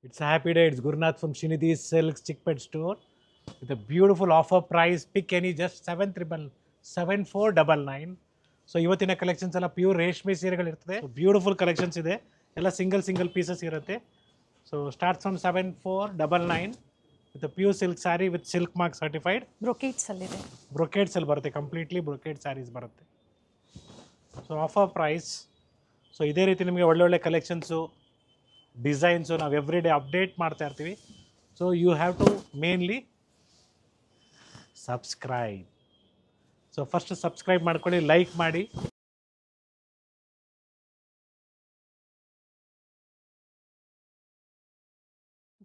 It's a happy day. It's Gurnath from Shinidhi's Silks Chickpet store with a beautiful offer price. Pick any just 7499. So ಇವತ್ತಿನ collections ಎಲ್ಲ pure ರೇಷ್ಮೆ ಸೀರೆಗಳಿರ್ತದೆ. Beautiful collections ಇದೆ, ಎಲ್ಲ single pieces ಇರುತ್ತೆ. So start from 7499 with pure silk sari with silk mark certified. ಬ್ರೊಕೇಟ್ಸಲ್ಲಿ ಬರುತ್ತೆ, completely brocade saris ಬರುತ್ತೆ. So offer price. ಸೊ ಇದೇ ರೀತಿ ನಿಮಗೆ ಒಳ್ಳೊಳ್ಳೆ ಕಲೆಕ್ಷನ್ಸು ಡಿಸೈನ್ಸು ನಾವು ಎವ್ರಿ ಡೇ ಅಪ್ಡೇಟ್ ಮಾಡ್ತಾ ಇರ್ತೀವಿ. So you have to mainly subscribe. So first subscribe ಮಾಡ್ಕೊಳ್ಳಿ, ಲೈಕ್ ಮಾಡಿ.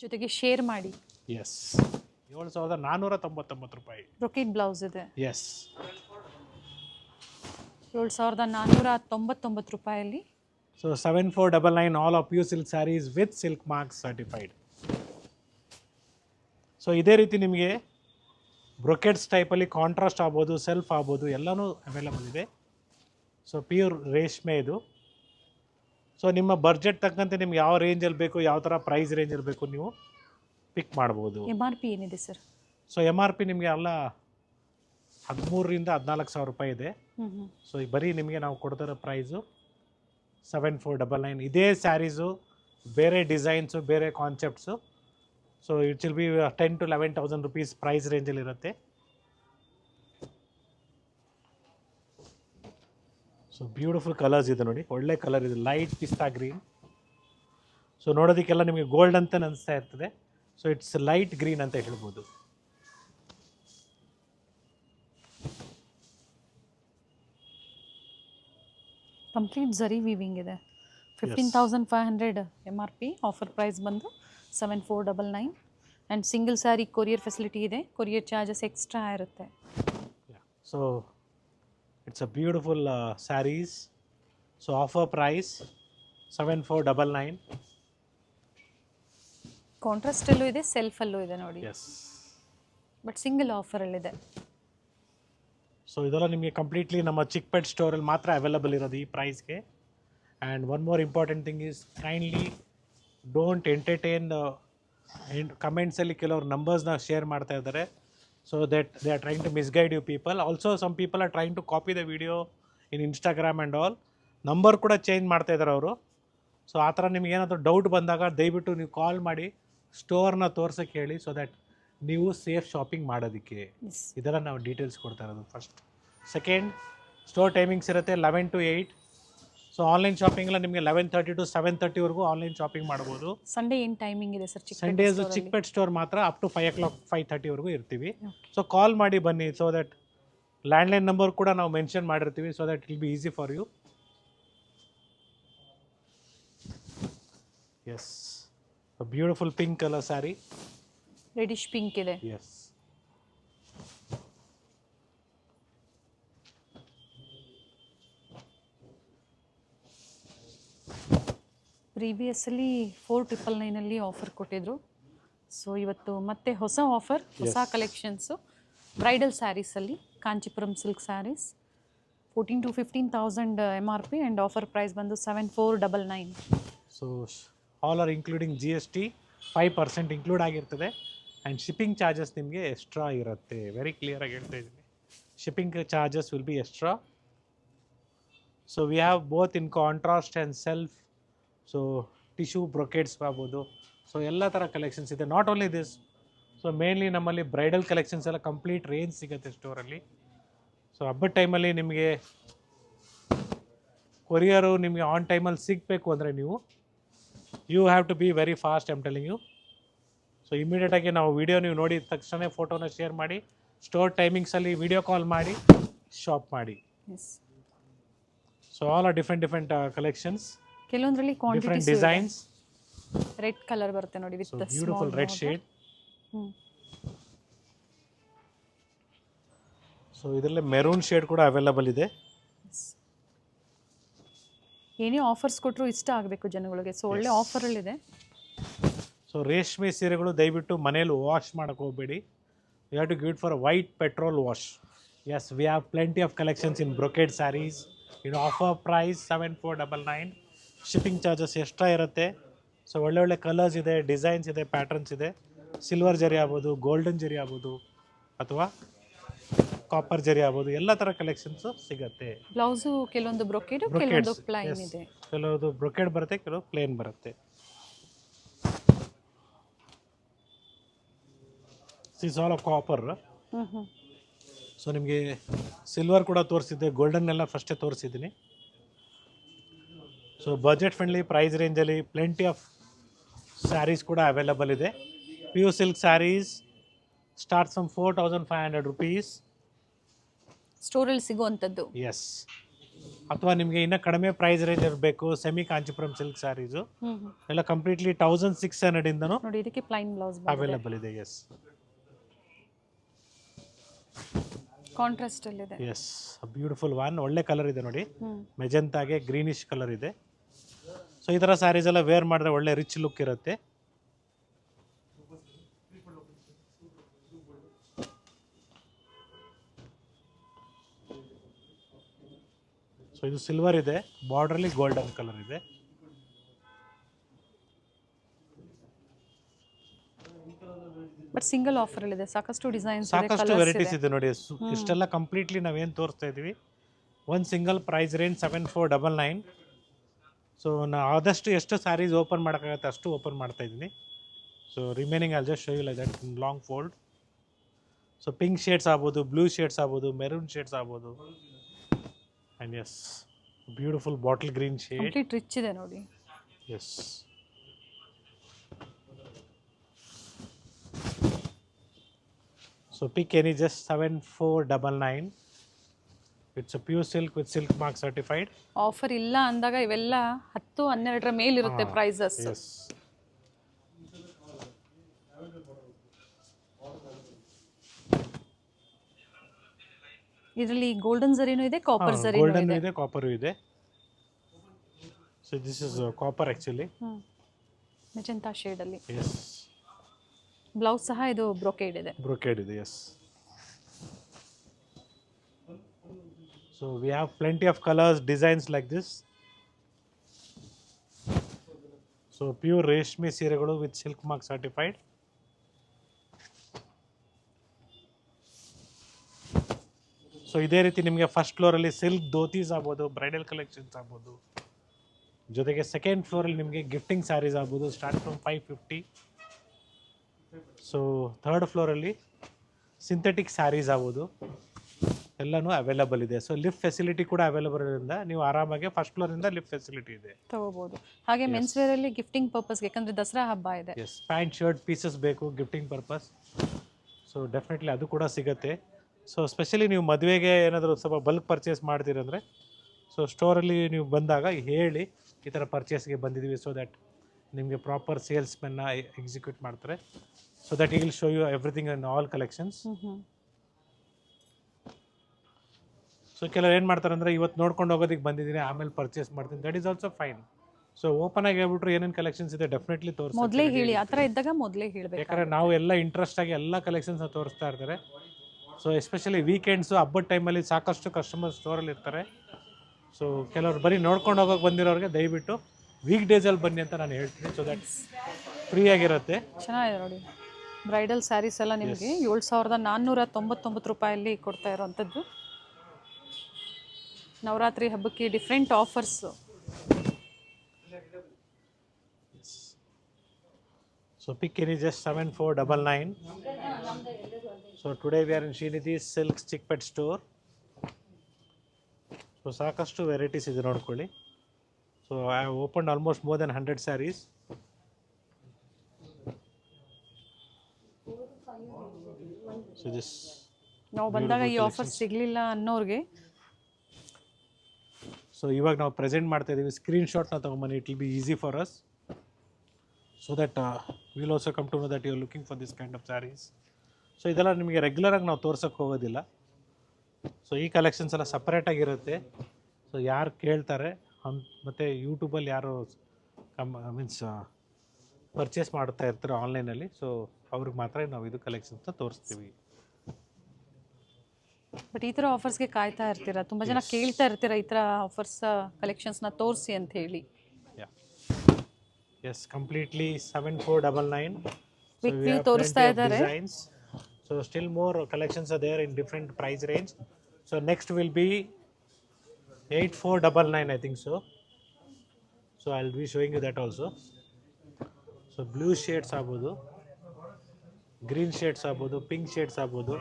ಜೊತೆಗೆ ಶೇರ್ ಮಾಡಿ. ಎಸ್, 7499 ರೂಪಾಯಿ ಬ್ರೊಕೇಟ್ ಬ್ಲೌಸ್ ಇದೆ. ಎಸ್, 7499 ರೂಪಾಯಲ್ಲಿ. So 7499 all of you silk saris with silk marks certified. So ಇದೇ ರೀತಿ ನಿಮಗೆ ಬ್ರೊಕೆಟ್ಸ್ ಟೈಪಲ್ಲಿ ಕಾಂಟ್ರಾಸ್ಟ್ ಆಗ್ಬೋದು, ಸೆಲ್ಫ್ ಆಗ್ಬೋದು, ಎಲ್ಲನೂ ಅವೈಲಬಲ್ ಇದೆ. ಸೊ ಪ್ಯೂರ್ ರೇಷ್ಮೆ ಇದು. ಸೊ ನಿಮ್ಮ ಬಡ್ಜೆಟ್ ತಕ್ಕಂತೆ ನಿಮ್ಗೆ ಯಾವ ರೇಂಜಲ್ಲಿ ಬೇಕು, ಯಾವ ಥರ ಪ್ರೈಸ್ ರೇಂಜಲ್ಲಿ ಬೇಕು ನೀವು ಪಿಕ್ ಮಾಡ್ಬೋದು. MRP ಏನಿದೆ ಸರ್? ಸೊ MRP ನಿಮಗೆ ಎಲ್ಲ 13,000 to 14,000 ರೂಪಾಯಿ ಇದೆ. ಸೊ ಬರೀ ನಿಮಗೆ ನಾವು ಕೊಡ್ತಿರೋ ಪ್ರೈಸು 7499. ಇದೇ ಸ್ಯಾರೀಸು ಬೇರೆ ಡಿಸೈನ್ಸು ಬೇರೆ concepts. So it will be 10,000 to 11,000 rupees price ರೇಂಜಲ್ಲಿ ಇರುತ್ತೆ. ಸೊ ಬ್ಯೂಟಿಫುಲ್ ಕಲರ್ಸ್ ಇದೆ ನೋಡಿ, ಒಳ್ಳೆ ಕಲರ್ ಇದೆ, ಲೈಟ್ ಪಿಸ್ತಾ ಗ್ರೀನ್. ಸೊ ನೋಡೋದಕ್ಕೆಲ್ಲ ನಿಮಗೆ ಗೋಲ್ಡ್ ಅಂತ ಅನಿಸ್ತಾ ಇರ್ತದೆ. ಸೊ ಇಟ್ಸ್ ಲೈಟ್ ಗ್ರೀನ್ ಅಂತ ಹೇಳ್ಬೋದು. ಕಂಪ್ಲೀಟ್ ಝರಿ ವೀವಿಂಗ್ ಇದೆ. 15,500 MRP. ಆಫರ್ ಪ್ರೈಸ್ ಬಂದು 7499. And single sari courier facility ಇದೆ. ಕೊರಿಯರ್ ಚಾರ್ಜಸ್ ಎಕ್ಸ್ಟ್ರಾ ಇರುತ್ತೆ. So it's a beautiful saris. So offer price 7499. ಕಾಂಟ್ರಾಸ್ಟಲ್ಲೂ ಇದೆ, ಸೆಲ್ಫಲ್ಲೂ ಇದೆ ನೋಡಿ. ಎಸ್, ಬಟ್ ಸಿಂಗಲ್ ಆಫರಲ್ಲಿದೆ. ಸೊ ಇದೆಲ್ಲ ನಿಮಗೆ ಕಂಪ್ಲೀಟ್ಲಿ ನಮ್ಮ ಚಿಕ್ಪೆಟ್ ಸ್ಟೋರಲ್ಲಿ ಮಾತ್ರ ಅವೈಲಬಲ್ ಇರೋದು ಈ ಪ್ರೈಸ್ಗೆ. And one more important thing is kindly don't entertain ಕಮೆಂಟ್ಸಲ್ಲಿ ಕೆಲವರು ನಂಬರ್ಸ್ನ ಶೇರ್ ಮಾಡ್ತಾ ಇದ್ದಾರೆ. So that they are trying to misguide you people. Also some people are trying to copy the video in Instagram and all. Number ಕೂಡ change ಮಾಡ್ತಾ ಇದ್ದಾರೆ ಅವರು. So ಆ ಥರ ನಿಮ್ಗೆ ಏನಾದರೂ ಡೌಟ್ ಬಂದಾಗ ದಯವಿಟ್ಟು ನೀವು ಕಾಲ್ ಮಾಡಿ ಸ್ಟೋರ್ನ ತೋರ್ಸೋಕ್ಕೆ ಹೇಳಿ, ಸೊ ದ್ಯಾಟ್ ನೀವು ಸೇಫ್ ಶಾಪಿಂಗ್ ಮಾಡೋದಕ್ಕೆ. ಇದೆಲ್ಲ ನಾವು ಡೀಟೇಲ್ಸ್ ಕೊಡ್ತಾ ಇರೋದು. ಫಸ್ಟ್ ಸೆಕೆಂಡ್, ಸ್ಟೋರ್ ಟೈಮಿಂಗ್ಸ್ ಇರುತ್ತೆ 11 to 8. ಸೊ ಆನ್ಲೈನ್ ಶಾಪಿಂಗ್ ಎಲ್ಲ ನಿಮಗೆ 11:30 to 7:30ವರೆಗೂ ಆನ್ಲೈನ್ ಶಾಪಿಂಗ್ ಮಾಡ್ಬೋದು. ಸಂಡೇ ಏನು ಟೈಮಿಂಗ್ ಇದೆ ಸರ್? ಸಂಡೇಸು ಚಿಕ್ಪೆಟ್ ಸ್ಟೋರ್ ಮಾತ್ರ ಅಪ್ ಟು 5 o'clock 5:30ವರೆಗೂ ಇರ್ತೀವಿ. ಸೊ ಕಾಲ್ ಮಾಡಿ ಬನ್ನಿ. ಸೊ ದಟ್ ಲ್ಯಾಂಡ್ಲೈನ್ ನಂಬರ್ ಕೂಡ ನಾವು ಮೆನ್ಷನ್ ಮಾಡಿರ್ತೀವಿ. So that will be easy for you. Yes, beautiful pink colour sari. Reddish pink ಇದೆ. ಎಸ್, ಪ್ರೀವಿಯಸ್ಲಿ 4,999 ಆಫರ್ ಕೊಟ್ಟಿದ್ರು. ಸೊ ಇವತ್ತು ಮತ್ತೆ ಹೊಸ ಆಫರ್, ಹೊಸ ಕಲೆಕ್ಷನ್ಸು ಬ್ರೈಡಲ್ ಸ್ಯಾರೀಸಲ್ಲಿ. Kanchipuram silk saris 14,000 to 15,000 MRP and offer price ಬಂದು 7499. So all are including GST 5% include ಆಗಿರ್ತದೆ. And shipping charges ನಿಮಗೆ ಎಕ್ಸ್ಟ್ರಾ ಇರುತ್ತೆ. ವೆರಿ ಕ್ಲಿಯರಾಗಿ ಹೇಳ್ತಾ ಇದ್ದೀನಿ, shipping charges will be extra. So we have both in contrast and self. So tissue brocades ಆಗ್ಬೋದು. So ಎಲ್ಲ ಥರ ಕಲೆಕ್ಷನ್ಸ್ ಇದೆ. Not only this, so mainly ನಮ್ಮಲ್ಲಿ ಬ್ರೈಡಲ್ ಕಲೆಕ್ಷನ್ಸ್ ಎಲ್ಲ ಕಂಪ್ಲೀಟ್ ರೇಂಜ್ ಸಿಗುತ್ತೆ ಸ್ಟೋರಲ್ಲಿ. ಸೊ ಹಬ್ಬದ ಟೈಮಲ್ಲಿ ನಿಮಗೆ ಕೊರಿಯರು ನಿಮಗೆ ಆನ್ ಟೈಮಲ್ಲಿ ಸಿಗಬೇಕು ಅಂದರೆ ನೀವು you have to be very fast, I'm telling you. So ಇಮಿಡಿಯೇಟಾಗಿ ನಾವು ವಿಡಿಯೋ ನೀವು ನೋಡಿದ ತಕ್ಷಣ ಫೋಟೋನ ಶೇರ್ ಮಾಡಿ, ಸ್ಟೋರ್ ಟೈಮಿಂಗ್ಸಲ್ಲಿ ವಿಡಿಯೋ ಕಾಲ್ ಮಾಡಿ ಶಾಪ್ ಮಾಡಿ. So all are different collections. ಕೆಲವೊಂದರಲ್ಲಿ ಡಿಫ್ರೆಂಟ್ ಡಿಸೈನ್ಸ್. ರೆಡ್ ಕಲರ್ ಬರುತ್ತೆ ನೋಡಿ, with beautiful red shade. So ಇದರಲ್ಲಿ ಮೆರೂನ್ ಶೇಡ್ ಕೂಡ ಅವೈಲಬಲ್ ಇದೆ. ಏನೇ ಆಫರ್ಸ್ ಕೊಟ್ಟರು ಇಷ್ಟ ಆಗಬೇಕು ಜನಗಳಿಗೆ. ಸೊ ಒಳ್ಳೆ ಆಫರಲ್ಲಿದೆ. ಸೊ ರೇಷ್ಮೆ ಸೀರೆಗಳು ದಯವಿಟ್ಟು ಮನೇಲಿ ವಾಶ್ ಮಾಡೋಕ್ಕೆ ಹೋಗಬೇಡಿ. You have to give it for white petrol wash. Yes, we have plenty of collections in brocade sarees in offer price 7499. Shipping charges extra ಇರುತ್ತೆ. ಸೊ ಒಳ್ಳೆ ಒಳ್ಳೆ ಕಲರ್ಸ್ ಇದೆ, ಡಿಸೈನ್ಸ್ ಇದೆ, ಪ್ಯಾಟರ್ನ್ಸ್ ಇದೆ. ಸಿಲ್ವರ್ ಜರಿ ಆಗ್ಬೋದು, ಗೋಲ್ಡನ್ ಜರಿ ಆಗ್ಬೋದು, ಅಥವಾ ಕಾಪರ್ ಜರಿ ಆಗ್ಬೋದು, ಎಲ್ಲ ಥರ ಕಲೆಕ್ಷನ್ಸು ಸಿಗುತ್ತೆ. ಬ್ಲೌಸು ಕೆಲವೊಂದು ಬ್ರೊಕೇಡು, ಕೆಲವೊಂದು ಪ್ಲೈನ್ ಇದೆ. ಕೆಲವೊಂದು ಬ್ರೊಕೆಡ್ ಬರುತ್ತೆ, ಕೆಲವು ಪ್ಲೇನ್ ಬರುತ್ತೆ. Is all of copper. So ನಿಮಗೆ ಸಿಲ್ವರ್ ಕೂಡ ತೋರಿಸಿದ್ದೆ, ಗೋಲ್ಡನ್ ಎಲ್ಲ ಫಸ್ಟೇ ತೋರಿಸಿದ್ದೀನಿ. ಸೊ ಬಜೆಟ್ ಫ್ರೆಂಡ್ಲಿ ಪ್ರೈಸ್ ರೇಂಜಲ್ಲಿ ಪ್ಲೆಂಟಿ ಆಫ್ ಸ್ಯಾರೀಸ್ ಕೂಡ ಅವೈಲಬಲ್ ಇದೆ. Pure silk sarees starts from 4500 rupees. ಸ್ಟೋರಲ್ಲಿ ಸಿಗುವಂಥದ್ದು. ಎಸ್, ಅಥವಾ ನಿಮಗೆ ಇನ್ನೂ ಕಡಿಮೆ ಪ್ರೈಸ್ ರೇಂಜ್ ಇರಬೇಕು, ಸೆಮಿ ಕಾಂಚಿಪುರಂ ಸಿಲ್ಕ್ ಸ್ಯಾರೀಸು ಎಲ್ಲ ಕಂಪ್ಲೀಟ್ಲಿ 1600 ಇಂದನೂ ನೋಡಿ. ಇದಕ್ಕೆ ಪ್ಲೈನ್ ಬ್ಲೌಸ್ ಅವೈಲಬಲ್ ಇದೆ. ಎಸ್, ಕಾಂಟ್ರಾಸ್ಟ್ ಅಲ್ಲಿ ಇದೆ. Yes, beautiful one. ಒಳ್ಳೆ ಕಲರ್ ಇದೆ ನೋಡಿ, ಮೆಜೆಂತಾಗೆ ಗ್ರೀನಿಶ್ ಕಲರ್ ಇದೆ. ಸೊ ಈ ಥರ ಸ್ಯಾರೀಸ್ ಎಲ್ಲ ವೇರ್ ಮಾಡಿದ್ರೆ ಒಳ್ಳೆ ರಿಚ್ ಲುಕ್ ಇರುತ್ತೆ. ಸೊ ಇದು ಸಿಲ್ವರ್ ಇದೆ, ಬಾರ್ಡ್ರಲ್ಲಿ ಗೋಲ್ಡನ್ ಕಲರ್ ಇದೆ. ಬಟ್ ಸಿಂಗಲ್ ಆಫರ್ ಇದೆ, ಸಾಕಷ್ಟು ಡಿಸೈನ್ಸ್ ಇದೆ, ಸಾಕಷ್ಟು ವೆರೈಟೀಸ್ ಇದೆ ನೋಡಿ. ಇಷ್ಟೆಲ್ಲ ಕಂಪ್ಲೀಟ್ಲಿ ನಾವೇನು ತೋರಿಸ್ತಾ ಇದ್ದೀವಿ ಒಂದು ಸಿಂಗಲ್ ಪ್ರೈಸ್ ರೇಂಜ್ 7499. ಸೊ ನಾ ಆದಷ್ಟು ಎಷ್ಟು ಸ್ಯಾರೀಸ್ ಓಪನ್ ಮಾಡೋಕ್ಕಾಗತ್ತೆ ಅಷ್ಟು ಓಪನ್ ಮಾಡ್ತಾ ಇದ್ದೀನಿ. So remaining I'll just show you like that in long fold. So pink shades ಆಗ್ಬೋದು, ಬ್ಲೂ ಶೇಡ್ಸ್ ಆಗ್ಬೋದು, ಮೆರೂನ್ ಶೇಡ್ಸ್ ಆಗ್ಬೋದು. And yes, beautiful bottle green shade, complete rich ಇದೆ ನೋಡಿ. Yes. So pick any, just 7499. It's a pure silk with silk mark certified. Offer ಇಲ್ಲ ಅಂದಾಗ ಇವೆಲ್ಲ 10-12 ಮೇಲಿರುತ್ತೆ prices. Yes. ಇದರಲ್ಲಿ golden ಜರಿನೂ ಇದೆ, ಕಾಪರ್ ಜರಿನೂ ಇದೆ. ಗೋಲ್ಡನ್ ಇದೆ, ಕಾಪರ್ ಇದೆ. So this is copper actually. Magenta shade ಅಲ್ಲಿ. Yes. ಬ್ಲೌಸ್ ಸಹ ಇದು ಬ್ರೊಕೇಡ್ ಇದೆ. Brocade ಇದೆ, yes. So we have plenty of colors, designs like this. So pure ರೇಷ್ಮೆ ಸೀರೆಗಳು with silk mark certified. So ಇದೇ ರೀತಿ ನಿಮಗೆ ಫಸ್ಟ್ ಫ್ಲೋರಲ್ಲಿ ಸಿಲ್ಕ್ ಧೋತೀಸ್ ಆಗ್ಬೋದು, ಬ್ರೈಡಲ್ ಕಲೆಕ್ಷನ್ಸ್ ಆಗ್ಬೋದು, ಜೊತೆಗೆ ಸೆಕೆಂಡ್ ಫ್ಲೋರಲ್ಲಿ ನಿಮಗೆ ಗಿಫ್ಟಿಂಗ್ ಸ್ಯಾರೀಸ್ ಆಗ್ಬೋದು ಸ್ಟಾರ್ಟ್ ಫ್ರಮ್ 550. ಸೊ ಥರ್ಡ್ ಫ್ಲೋರಲ್ಲಿ ಸಿಂಥೆಟಿಕ್ ಸ್ಯಾರೀಸ್ ಆಗ್ಬೋದು, ಎಲ್ಲನೂ ಅವೈಲಬಲ್ ಇದೆ. ಸೊ ಲಿಫ್ಟ್ ಫೆಸಿಲಿಟಿ ಕೂಡ ಅವೈಲಬಲ್ ಇರೋದ್ರಿಂದ ನೀವು ಆರಾಮಾಗಿ ಫಸ್ಟ್ ಫ್ಲೋರಿಂದ ಲಿಫ್ಟ್ ಫೆಸಿಲಿಟಿ ಇದೆ, ತಗೋಬಹುದು. ಹಾಗೆ ಮೆನ್ಸ್ ವೇರ್ ಅಲ್ಲಿ ಗಿಫ್ಟಿಂಗ್ ಪರ್ಪಸ್ಗೆ, ಯಾಕಂದ್ರೆ ದಸರಾ ಹಬ್ಬ ಇದೆ. ಎಸ್, ಪ್ಯಾಂಟ್ ಶರ್ಟ್ ಪೀಸಸ್ ಬೇಕು ಗಿಫ್ಟಿಂಗ್ ಪರ್ಪಸ್. ಸೊ ಡೆಫಿನೆಟ್ಲಿ ಅದು ಕೂಡ ಸಿಗುತ್ತೆ. ಸೊ ಸ್ಪೆಷಲಿ ನೀವು ಮದುವೆಗೆ ಏನಾದರೂ ಸ್ವಲ್ಪ ಬಲ್ಕ್ ಪರ್ಚೇಸ್ ಮಾಡ್ತೀರಂದರೆ ಸೊ ಸ್ಟೋರಲ್ಲಿ ನೀವು ಬಂದಾಗ ಹೇಳಿ ಈ ಥರ ಪರ್ಚೇಸ್ಗೆ ಬಂದಿದ್ದೀವಿ, ಸೊ ದ್ಯಾಟ್ ನಿಮಗೆ ಪ್ರಾಪರ್ ಸೇಲ್ಸ್ಮೆನ್ನ ಎಕ್ಸಿಕ್ಯೂಟ್ ಮಾಡ್ತಾರೆ. So that will show you everything in all collections. So ಕೆಲವರು ಏನು ಮಾಡ್ತಾರೆ ಅಂದರೆ ಇವತ್ತು ನೋಡ್ಕೊಂಡು ಹೋಗೋದಕ್ಕೆ ಬಂದಿದ್ದೀನಿ ಆಮೇಲೆ ಪರ್ಚೇಸ್ ಮಾಡ್ತೀನಿ, that is also fine. So open ಆಗಿ ಹೇಳ್ಬಿಟ್ರು ಏನೇನು ಕಲೆಕ್ಷನ್ಸ್ ಇದೆ ಡೆಫಿನೆಟ್ಲಿ ತೋರಿಸ್ತಾರೆ. ಮೊದಲೇ ಹೇಳಿ, ಆ ಥರ ಇದ್ದಾಗ ಮೊದಲೇ ಹೇಳಬೇಕು. ಯಾಕಂದರೆ ನಾವು ಎಲ್ಲ ಇಂಟ್ರೆಸ್ಟ್ ಆಗಿ ಎಲ್ಲ ಕಲೆಕ್ಷನ್ಸ್ನ ತೋರಿಸ್ತಾ ಇರ್ತಾರೆ. ಸೊ ಎಸ್ಪೆಷಲಿ ವೀಕೆಂಡ್ಸು, ಹಬ್ಬದ ಟೈಮಲ್ಲಿ ಸಾಕಷ್ಟು ಕಸ್ಟಮರ್ ಸ್ಟೋರಲ್ಲಿ ಇರ್ತಾರೆ. ಸೊ ಕೆಲವರು ಬರೀ ನೋಡ್ಕೊಂಡು ಹೋಗೋಕೆ ಬಂದಿರೋರಿಗೆ ದಯವಿಟ್ಟು ವೀಕ್ ಡೇಸಲ್ಲಿ ಬನ್ನಿ ಅಂತ ನಾನು ಹೇಳ್ತೀನಿ. ಸೊ ದಟ್ ಫ್ರೀ ಆಗಿರುತ್ತೆ. ಚೆನ್ನಾಗಿದೆ ನೋಡಿ, ಬ್ರೈಡಲ್ ಸ್ಯಾರೀಸ್ ಎಲ್ಲ ನಿಮಗೆ 7499 ರೂಪಾಯಲ್ಲಿ ಕೊಡ್ತಾ ಇರೋವಂಥದ್ದು. ನವರಾತ್ರಿ ಹಬ್ಬಕ್ಕೆ different offers. So pick any, just 7499. So today we are in Srinidhi's Silk Chickpet store. So ಸಾಕಷ್ಟು ವೆರೈಟೀಸ್ ಇದೆ ನೋಡ್ಕೊಳ್ಳಿ. So I have opened almost more than 100 sarees. So this ನಾವು ಬಂದಾಗ ಈ ಆಫರ್ ಸಿಗಲಿಲ್ಲ ಅನ್ನೋರಿಗೆ ಸೊ ಇವಾಗ ನಾವು ಪ್ರೆಸೆಂಟ್ ಮಾಡ್ತಾ ಇದ್ದೀವಿ. ಸ್ಕ್ರೀನ್ಶಾಟ್ನ ತೊಗೊಂಬನ್ನಿ, it will be easy for us. So that will also come to know that you are looking for this kind of sarees. ಸೊ ಇದೆಲ್ಲ ನಿಮಗೆ ರೆಗ್ಯುಲರಾಗಿ ನಾವು ತೋರ್ಸೋಕ್ಕೆ ಹೋಗೋದಿಲ್ಲ. ಸೊ ಈ ಕಲೆಕ್ಷನ್ಸ್ ಎಲ್ಲ ಸಪ್ರೇಟಾಗಿರುತ್ತೆ. ಸೊ ಯಾರು ಕೇಳ್ತಾರೆ ಮತ್ತು ಯೂಟ್ಯೂಬಲ್ಲಿ ಯಾರು ಮೀನ್ಸ್ ಪರ್ಚೇಸ್ ಮಾಡ್ತಾ ಇರ್ತಾರೆ ಆನ್ಲೈನಲ್ಲಿ, ಸೊ ಅವ್ರಿಗೆ ಮಾತ್ರ ನಾವು ಇದು ಕಲೆಕ್ಷನ್ಸ್ನ ತೋರಿಸ್ತೀವಿ. ಬಟ್ ಈ ಥರ ಆಫರ್ಸ್ಗೆ ಕಾಯ್ತಾ ಇರ್ತೀರಾ, ತುಂಬ ಜನ ಕೇಳ್ತಾ ಇರ್ತೀರಾ ಈ ಥರ ಆಫರ್ಸ್ ಕಲೆಕ್ಷನ್ಸ್ನ ತೋರಿಸಿ ಅಂತ ಹೇಳಿ. S completely 7499. Quick view ತೋರಿಸ್ತಾ ಇದ್ದಾರೆ. Designs. So still more collections are there in different price range. So next will be 8499 I think so. So I'll be showing you that also. So blue shades ಆಗ್ಬೋದು, green shades ಆಗ್ಬೋದು, pink shades ಆಗ್ಬೋದು,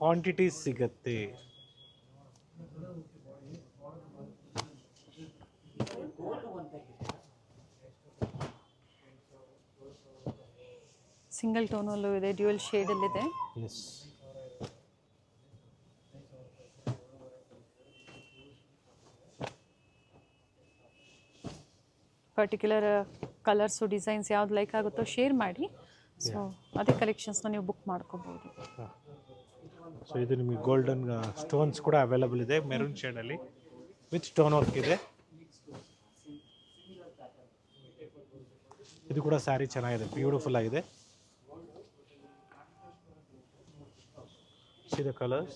quantities ಸಿಗುತ್ತೆ. Single ಟೋನಲ್ಲೂ ಇದೆ, dual ಶೇಡಲ್ಲಿದೆ. Yes particular colours designs ಯಾವ್ದು like ಆಗುತ್ತೋ share ಮಾಡಿ. ಸೊ ಅದೇ ಕಲೆಕ್ಷನ್ಸ್ನ ನೀವು ಬುಕ್ ಮಾಡ್ಕೋಬೋದು. ಸೊ ಇದು ನಿಮಗೆ ಗೋಲ್ಡನ್ ಸ್ಟೋನ್ಸ್ ಕೂಡ ಅವೈಲಬಲ್ ಇದೆ, ಮೆರೂನ್ ಶೇಡಲ್ಲಿ ವಿತ್ ಸ್ಟೋನ್ ವರ್ಕ್ ಇದೆ. ಇದು ಕೂಡ ಸ್ಯಾರಿ ಚೆನ್ನಾಗಿದೆ, ಬ್ಯೂಟಿಫುಲ್ ಆಗಿದೆ. See the colors.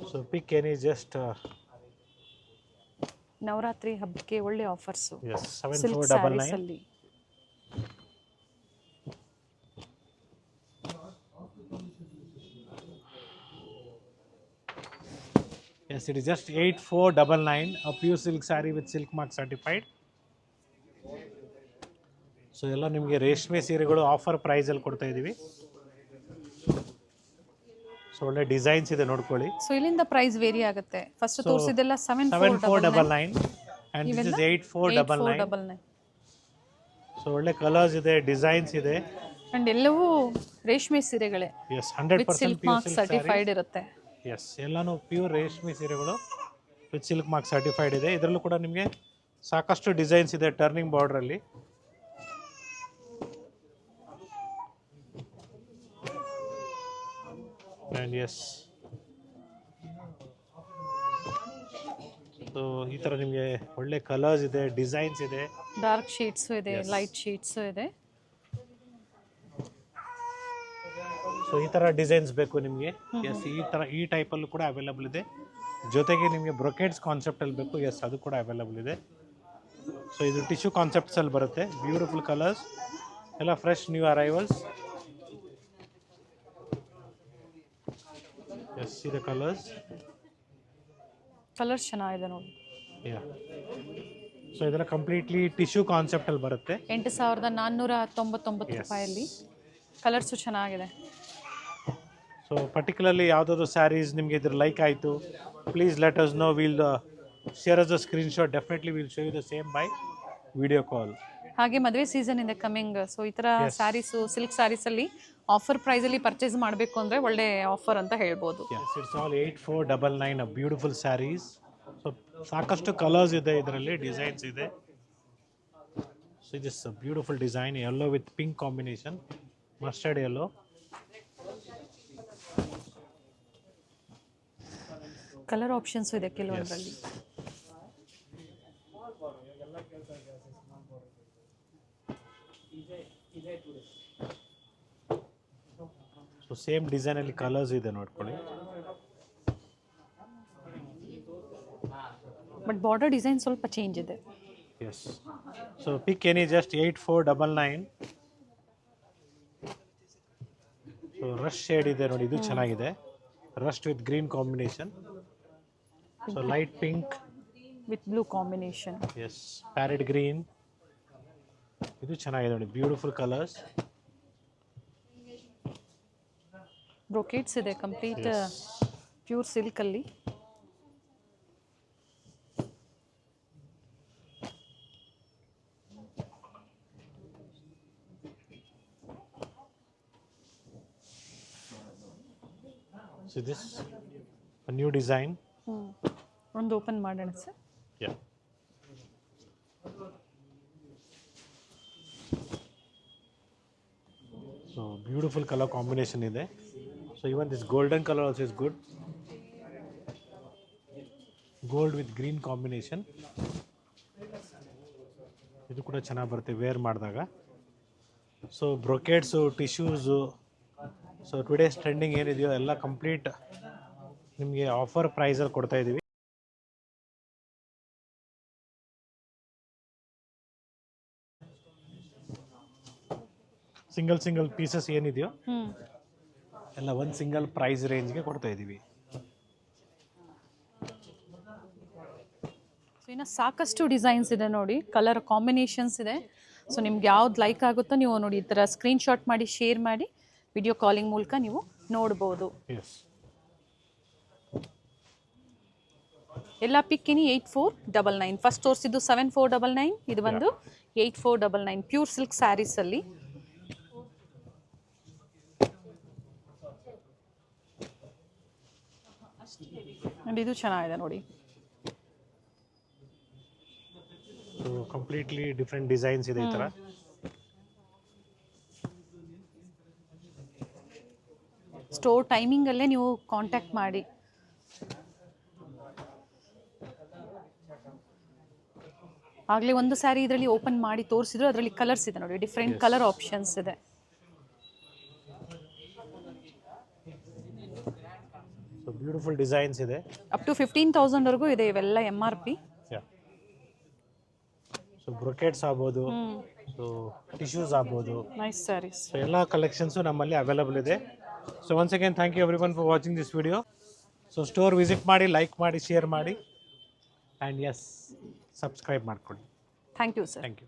So pick any just Navratri ಹಬ್ಬಕ್ಕೆ ಒಳ್ಳೆ offers. yes silk 7499. ಸ್ಯಾರೀಸಲ್ಲಿ Yes, it is just 8499, a pure silk saree with silk mark certified. So ಎಲ್ಲ ನಿಮಗೆ ರೇಷ್ಮೆ ಸೀರೆಗಳು ಆಫರ್ ಪ್ರೈಸಲ್ಲಿ ಕೊಡ್ತಾ ಇದ್ದೀವಿ. ಸೊ ಒಳ್ಳೆ ಡಿಸೈನ್ಸ್ ಇದೆ ನೋಡ್ಕೊಳ್ಳಿ. ಸೊ ಇಲ್ಲಿಂದ ಪ್ರೈಸ್ ವೇರಿ ಆಗುತ್ತೆ. ಫಸ್ಟ್ ತೋರಿಸಿದೆಲ್ಲ 7499 and this is 8499. ಸೊ ಒಳ್ಳೆ ಕಲರ್ಸ್ ಇದೆ, ಡಿಸೈನ್ಸ್ ಇದೆ. ಅಂಡ್ ಎಲ್ಲವೂ ರೇಷ್ಮೆ ಸೀರೆಗಳೇ. ಎಸ್ 100% ಸಿಲ್ಕ್ ಮಾರ್ಕ್ ಸರ್ಟಿಫೈಡ್ ಇರುತ್ತೆ. ಎಸ್ ಎಲ್ಲಾನು ಪ್ಯೂರ್ ರೇಷ್ಮೆ ಸೀರೆಗಳು ವಿತ್ ಸಿಲ್ಕ್ ಮಾರ್ಕ್ ಸರ್ಟಿಫೈಡ್ ಇದೆ. ಇದರಲ್ಲೂ ಕೂಡ ನಿಮಗೆ ಸಾಕಷ್ಟು ಡಿಸೈನ್ಸ್ ಇದೆ ಟರ್ನಿಂಗ್ ಬಾರ್ಡ್ರಲ್ಲಿ. ಆ್ಯಂಡ್ ಎಸ್ ಸೊ ಈ ಥರ ನಿಮಗೆ ಒಳ್ಳೆ ಕಲರ್ಸ್ ಇದೆ, ಡಿಸೈನ್ಸ್ ಇದೆ, ಡಾರ್ಕ್ ಶೇಡ್ಸು ಇದೆ, ಲೈಟ್ ಶೇಡ್ಸು ಇದೆ. ಸೊ ಈ ಥರ ಡಿಸೈನ್ಸ್ ಬೇಕು ನಿಮಗೆ. ಎಸ್ ಈ ಟೈಪಲ್ಲೂ ಕೂಡ ಅವೈಲಬಲ್ ಇದೆ. ಜೊತೆಗೆ ನಿಮಗೆ ಬ್ರೊಕೆಟ್ಸ್ ಕಾನ್ಸೆಪ್ಟಲ್ಲಿ ಬೇಕು, ಎಸ್ ಅದು ಕೂಡ ಅವೈಲಬಲ್ ಇದೆ. ಸೊ ಇದು ಟಿಶ್ಯೂ ಕಾನ್ಸೆಪ್ಟ್ಸಲ್ಲಿ ಬರುತ್ತೆ. ಬ್ಯೂಟಿಫುಲ್ ಕಲರ್ಸ್, ಎಲ್ಲ fresh new arrivals. Yes see the colours. Colours ಚೆನ್ನಾಗಿದೆ ನೋಡಿ. ಯಾ ಸೊ ಇದೆಲ್ಲ ಕಂಪ್ಲೀಟ್ಲಿ ಟಿಶ್ಯೂ ಕಾನ್ಸೆಪ್ಟಲ್ಲಿ ಬರುತ್ತೆ. 8499 ರೂಪಾಯಲ್ಲಿ. ಕಲರ್ಸು ಚೆನ್ನಾಗಿದೆ. ಸೊ ಪರ್ಟಿಕ್ಯುಲರ್ಲಿ ಯಾವುದಾದ್ರು ಸ್ಯಾರೀಸ್ ನಿಮಗೆ ಇದ್ರ ಲೈಕ್ ಆಯಿತು, please let us know. Will share us the screenshot. Definitely will show you the same by video call. ಹಾಗೆ ಮದುವೆ ಸೀಸನ್ ಇದೆ ಕಮಿಂಗ್. ಸೊ ಈ ಥರ ಸ್ಯಾರೀಸು, ಸಿಲ್ಕ್ ಸ್ಯಾರೀಸಲ್ಲಿ ಆಫರ್ ಪ್ರೈಸಲ್ಲಿ ಪರ್ಚೇಸ್ ಮಾಡಬೇಕು ಅಂದರೆ ಒಳ್ಳೆ ಆಫರ್ ಅಂತ ಹೇಳ್ಬೋದು. It's all 8499 beautiful saris. So ಸಾಕಷ್ಟು ಕಲರ್ಸ್ ಇದೆ ಇದರಲ್ಲಿ, ಡಿಸೈನ್ಸ್ ಇದೆ. So this beautiful design, yellow with pink combination, mustard yellow. Colour options ಇದೆ ಕೆಲವೊಂದರಲ್ಲಿ. ಸೊ ಸೇಮ್ ಡಿಸೈನಲ್ಲಿ ಕಲರ್ಸ್ ಇದೆ ನೋಡ್ಕೊಳ್ಳಿ. ಬಟ್ ಬಾರ್ಡರ್ ಡಿಸೈನ್ ಸ್ವಲ್ಪ ಚೇಂಜ್ ಇದೆ. Yes so pick any just 8499. So rust shade ಇದೆ ನೋಡಿ, ಇದು ಚೆನ್ನಾಗಿದೆ. Rust with green combination. So light pink with blue combination. Yes parrot green, ಇದು ಚೆನ್ನಾಗಿದೆ ನೋಡಿ, ಬ್ಯೂಟಿಫುಲ್ ಕಲರ್ಸ್. ಬ್ರೊಕೇಟ್ಸ್ ಇದೆ ಕಂಪ್ಲೀಟ್ ಪ್ಯೂರ್ ಸಿಲ್ಕಲ್ಲಿ. So this a new design. ಒಂದು ಓಪನ್ ಮಾಡೋಣ sir. Yeah. So beautiful color combination ಇದೆ. So even this golden color also is good. Gold with green combination. ಇದು ಕೂಡ ಚೆನ್ನಾಗಿ ಬರುತ್ತೆ ವೇರ್ ಮಾಡಿದಾಗ. So brocades, tissues, so today's trending ಏನಿದೆಯೋ ಎಲ್ಲ ಕಂಪ್ಲೀಟ್ ನಿಮಗೆ ಆಫರ್ ಪ್ರೈಸಲ್ಲಿ ಕೊಡ್ತಾ ಇದ್ದೀವಿ. ಸಿಂಗಲ್ ಪೀಸಸ್ ಏನಿದೆಯೋ ಎಲ್ಲ ಒಂದು ಸಿಂಗಲ್ ಪ್ರೈಸ್ ರೇಂಜ್ಗೆ ಕೊಡ್ತಾ ಇದ್ದೀವಿ. ಸೊ ಇನ್ನು ಸಾಕಷ್ಟು ಡಿಸೈನ್ಸ್ ಇದೆ ನೋಡಿ, ಕಲರ್ ಕಾಂಬಿನೇಷನ್ಸ್ ಇದೆ. ಸೊ ನಿಮ್ಗೆ ಯಾವ್ದು ಲೈಕ್ ಆಗುತ್ತೋ ನೀವು ನೋಡಿ ಈ ಥರ ಸ್ಕ್ರೀನ್ಶಾಟ್ ಮಾಡಿ ಶೇರ್ ಮಾಡಿ ವಿಡಿಯೋ ಕಾಲಿಂಗ್ ಮೂಲಕ ನೀವು ನೋಡ್ಬೋದು. ಎಸ್, ಎಲ್ಲ ಪಿಕ್ಕಿನಿ 8499. ಫಸ್ಟ್ ತೋರಿಸಿದ್ದು 7499, ಇದು ಬಂದು 8499 ಪ್ಯೂರ್ ಸಿಲ್ಕ್ ಸ್ಯಾರೀಸಲ್ಲಿ. ಆ್ಯಂಡ್ ಇದು ಚೆನ್ನಾಗಿದೆ ನೋಡಿ, ಕಂಪ್ಲೀಟ್ಲಿ ಡಿಫ್ರೆಂಟ್ ಡಿಸೈನ್ಸ್ ಇದೆ ಈ ಥರ. ಸ್ಟೋರ್ ಟೈಮಿಂಗಲ್ಲೇ ನೀವು ಕಾಂಟ್ಯಾಕ್ಟ್ ಮಾಡಿ. ಆಗಲೇ ಒಂದು ಸ್ಯಾರಿ ಇದರಲ್ಲಿ ಓಪನ್ ಮಾಡಿ ತೋರಿಸಿದ್ರು, ಅದರಲ್ಲಿ ಕಲರ್ಸ್ ಇದೆ ನೋಡಿ, ಡಿಫ್ರೆಂಟ್ ಕಲರ್ ಆಪ್ಷನ್ಸ್ ಇದೆ. ಸೊ ಬ್ಯೂಟಿಫುಲ್ ಡಿಸೈನ್ಸ್ ಇದೆ. ಅಪ್ ಟು 15,000ವರೆಗೂ ಇದೆ ಇವೆಲ್ಲ MRP. ಸೊ ಬ್ರೊಕೆಟ್ಸ್ ಆಗ್ಬೋದು, ಸೊ ಟಿಶ್ಯೂಸ್ ಆಗ್ಬೋದು, ನೈಸ್ ಸ್ಯಾರೀಸ್. ಸೊ ಎಲ್ಲ ಕಲೆಕ್ಷನ್ಸು ನಮ್ಮಲ್ಲಿ ಅವೈಲಬಲ್ ಇದೆ. So once again thank you everyone for watching this video. So store visit ಮಾಡಿ, ಲೈಕ್ ಮಾಡಿ, ಶೇರ್ ಮಾಡಿ, ಆ್ಯಂಡ್ ಎಸ್ ಸಬ್ಸ್ಕ್ರೈಬ್ ಮಾಡ್ಕೊಳ್ಳಿ. Thank you sir. Thank you.